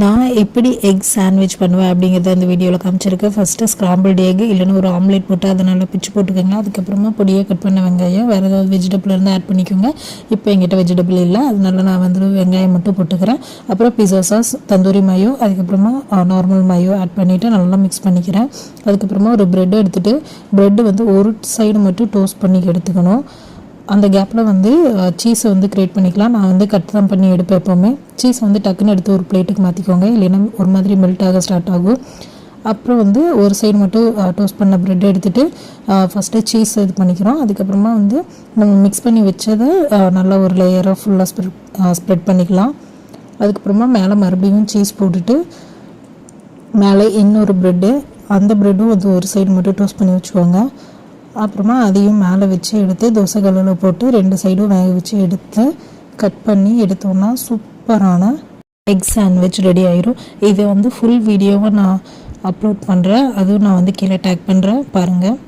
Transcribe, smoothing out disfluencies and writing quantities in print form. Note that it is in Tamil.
நான் எப்படி எக் சாண்ட்விச் பண்ணுவேன் அப்படிங்கிறத அந்த வீடியோவில் காமிச்சிருக்கேன். ஃபஸ்ட்டு ஸ்க்ராம்பிள்டு எக் இல்லைன்னா ஒரு ஆம்லேட் போட்டு அதை நல்லா பிச்சு போட்டுக்கோங்க. அதுக்கப்புறமா பொடியாக கட் பண்ண வெங்காயம், வேறு ஏதாவது வெஜிடபிள் இருந்தால் ஆட் பண்ணிக்கோங்க. இப்போ எங்கிட்ட வெஜிடபிள் இல்லை, அதனால நான் வந்து வெங்காயம் மட்டும் போட்டுக்கிறேன். அப்புறம் பிஸா சாஸ், தந்தூரி மயோ, அதுக்கப்புறமா நார்மல் மயோ ஆட் பண்ணிவிட்டு நல்லா மிக்ஸ் பண்ணிக்கிறேன். அதுக்கப்புறமா ஒரு ப்ரெட் எடுத்துகிட்டு ப்ரெட்டு வந்து ஒரு சைடு மட்டும் டோஸ்ட் பண்ணி எடுத்துக்கணும். அந்த கேப்பில் வந்து சீஸை வந்து க்ரியேட் பண்ணிக்கலாம். நான் வந்து கட் தான் பண்ணி எடுப்பேன் எப்போவுமே. சீஸ் வந்து டக்குன்னு எடுத்து ஒரு பிளேட்டுக்கு மாற்றிக்கோங்க, இல்லைன்னா ஒரு மாதிரி மெல்ட் ஆக ஸ்டார்ட் ஆகும். அப்புறம் வந்து ஒரு சைடு மட்டும் டோஸ்ட் பண்ண ப்ரெட் எடுத்துகிட்டு ஃபஸ்ட்டு சீஸ் இது பண்ணிக்கிறோம். அதுக்கப்புறமா வந்து நம்ம மிக்ஸ் பண்ணி வச்சதை நல்லா ஒரு லேயராக ஃபுல்லாக ஸ்ப்ரெட் பண்ணிக்கலாம். அதுக்கப்புறமா மேலே மறுபடியும் சீஸ் போட்டுட்டு மேலே இன்னொரு ப்ரெட்டு, அந்த ப்ரெட்டும் வந்து ஒரு சைடு மட்டும் டோஸ்ட் பண்ணி வச்சுக்கோங்க. அப்புறமா அதையும் மேலே வச்சு எடுத்து தோசை கல்லில் போட்டு 2 சைடும் வேக வச்சு எடுத்து கட் பண்ணி எடுத்தோம்னா சூப்பரான எக் சாண்ட்விச் ரெடி ஆயிரும். இதை வந்து ஃபுல் வீடியோவை நான் அப்லோட் பண்ணுறேன், அதுவும் நான் வந்து கீழே டேக் பண்ணுறேன், பாருங்கள்.